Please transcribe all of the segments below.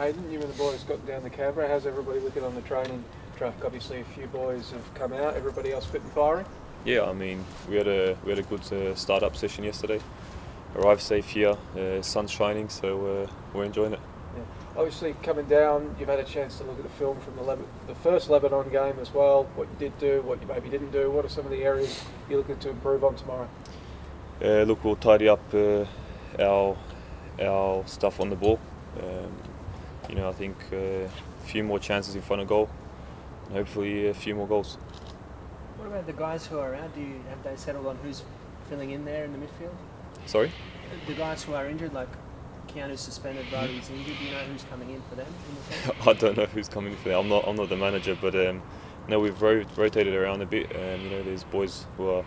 Ajdin, you and the boys got down to Canberra. How's everybody looking on the training track? Obviously, a few boys have come out. Everybody else fit and firing? Yeah, I mean, we had a good start-up session yesterday. Arrived safe here, sun's shining, so we're enjoying it. Yeah. Obviously, coming down, you've had a chance to look at the film from the first Lebanon game as well. What you did do, what you maybe didn't do. What are some of the areas you're looking to improve on tomorrow? Look, we'll tidy up our stuff on the ball. I think a few more chances in front of goal, and hopefully a few more goals. What about the guys who are out? Have they settled on who's filling in there in the midfield? Sorry? The guys who are injured, like Keanu's suspended, Bradi's injured. Do you know who's coming in for them? I don't know who's coming in for them. I'm not the manager, but no, we've rotated around a bit. There's boys who are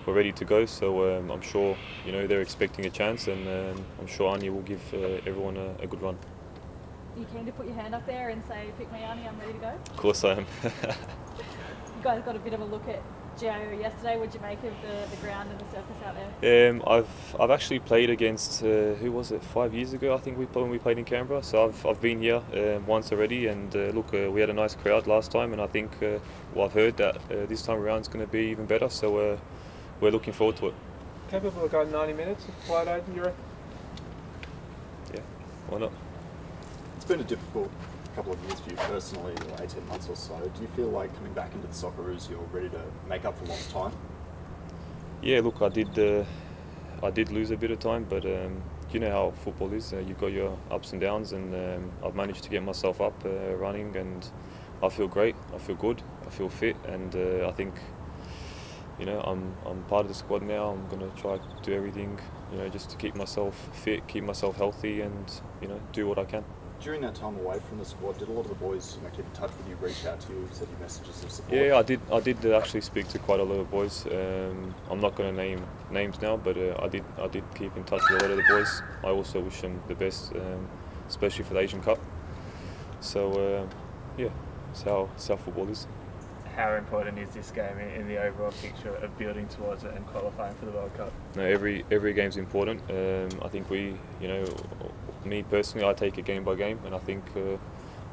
ready to go, so I'm sure they're expecting a chance, and I'm sure Anya will give everyone a good run. Are you keen to put your hand up there and say, "Pick me, Anya, I'm ready to go"? Of course I am. You guys got a bit of a look at GIO yesterday. What did you make of the ground and the surface out there? I've actually played against who was it, 5 years ago? I think when we played in Canberra. So I've been here once already, and look, we had a nice crowd last time, and I think I've heard that this time around it's going to be even better. So we're looking forward to it. Capable of going 90 minutes if played, Ajdin, you reckon? Yeah, why not? It's been a difficult couple of years for you personally, or 18 months or so. Do you feel like coming back into the Socceroos, you're ready to make up for lost time? Yeah, look, I did lose a bit of time, but you know how football is. You've got your ups and downs, and I've managed to get myself up running, and I feel great. I feel good. I feel fit, and I think I'm part of the squad now. I'm going to try to do everything, just to keep myself fit, keep myself healthy, and do what I can. During that time away from the squad, did a lot of the boys keep in touch with you, reach out to you, send you messages of support? Yeah, I did actually speak to quite a lot of boys. I'm not going to name names now, but I did keep in touch with a lot of the boys. I also wish them the best, especially for the Asian Cup. So yeah, it's how football is. How important is this game in the overall picture of building towards it and qualifying for the World Cup? No, every game's important. I think me personally, I take it game by game, and I think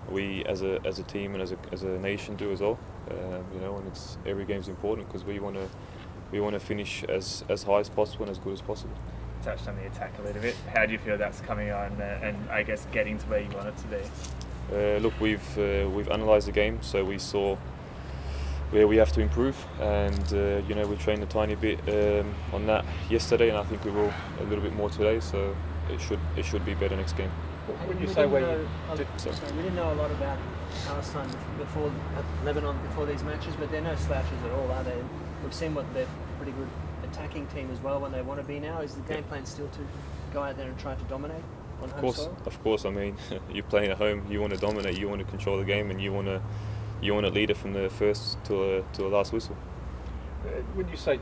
we as a team and as a nation do as well. And it's every game's important because we want to finish as high as possible and as good as possible. Touched on the attack a little bit. How do you feel that's coming on, and I guess getting to where you want it to be? Look, we've analysed the game, so we saw where we have to improve, and we trained a tiny bit on that yesterday, and I think we will a little bit more today. So it should be better next game. When you we say where we didn't know a lot about Palestine before Lebanon before these matches, but they're no slouches at all, are they? We've seen what they're a pretty good attacking team as well when they want to be now. Is the game plan still to go out there and try to dominate on home soil? Of course. I mean, you're playing at home. You want to dominate. You want to control the game, and you want to lead it from the first to the last whistle. When you say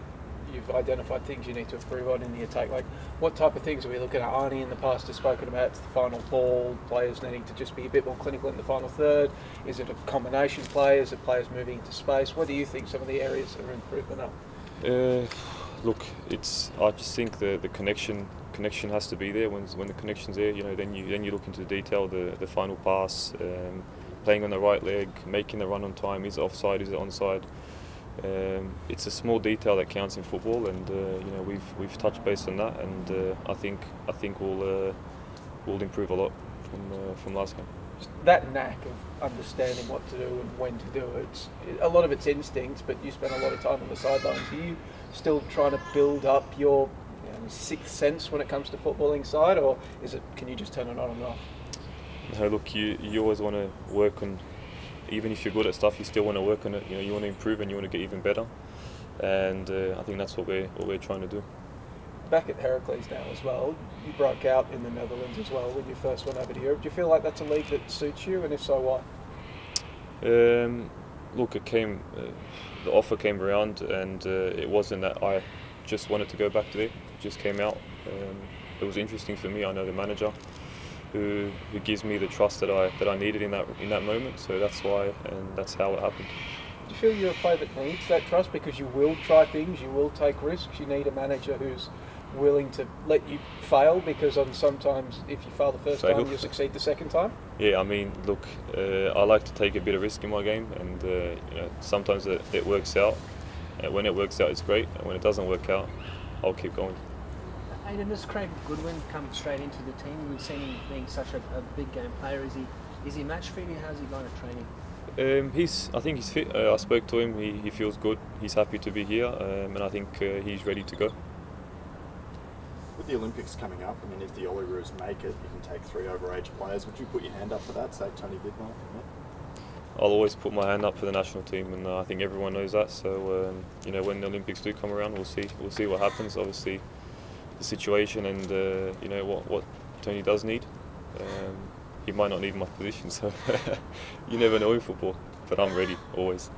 you've identified things you need to improve on in the attack, like what type of things are we looking at? Arnie in the past has spoken about the final ball, players needing to just be a bit more clinical in the final third. Is it a combination play? Is it players moving into space? What do you think some of the areas of improvement are? Look, I just think the connection has to be there. When the connection's there, then you look into the detail, the final pass, playing on the right leg, making the run on time. Is it offside? Is it onside? It's a small detail that counts in football, and we've touched base on that, and I think we'll improve a lot from last game. That knack of understanding what to do and when to do it. A lot of it's instinct, but you spend a lot of time on the sidelines. Are you still trying to build up your sixth sense when it comes to footballing side, or can you just turn it on and off? No, look, you always want to work on. Even if you're good at stuff, you still want to work on it. You want to improve and you want to get even better. And I think that's what we're trying to do. Back at Heracles now as well, you broke out in the Netherlands as well when you first went over to Europe. Do you feel like that's a league that suits you, and if so, why? Look, the offer came around, and it wasn't that I just wanted to go back to there. It just came out. It was interesting for me. I know the manager, who gives me the trust that I needed in that moment. So that's why, and that's how it happened. Do you feel you're a player that needs that trust because you will try things, you will take risks? You need a manager who's willing to let you fail, because sometimes if you fail the first time, you'll succeed the second time? Yeah, I mean, look, I like to take a bit of risk in my game, and sometimes it works out. When it works out, it's great, and when it doesn't work out, I'll keep going. Ajdin, does Craig Goodwin come straight into the team? We've seen him being such a big game player. Is he match fit? How's he going at training? I think he's fit. I spoke to him. He feels good. He's happy to be here, and I think he's ready to go. With the Olympics coming up, I mean, if the Socceroos make it, you can take 3 overage players. Would you put your hand up for that, say Tony Vidmar? I'll always put my hand up for the national team, and I think everyone knows that. So when the Olympics do come around, we'll see what happens. Obviously, the situation and what Tony does need. He might not need my position, so you never know in football. But I'm ready always.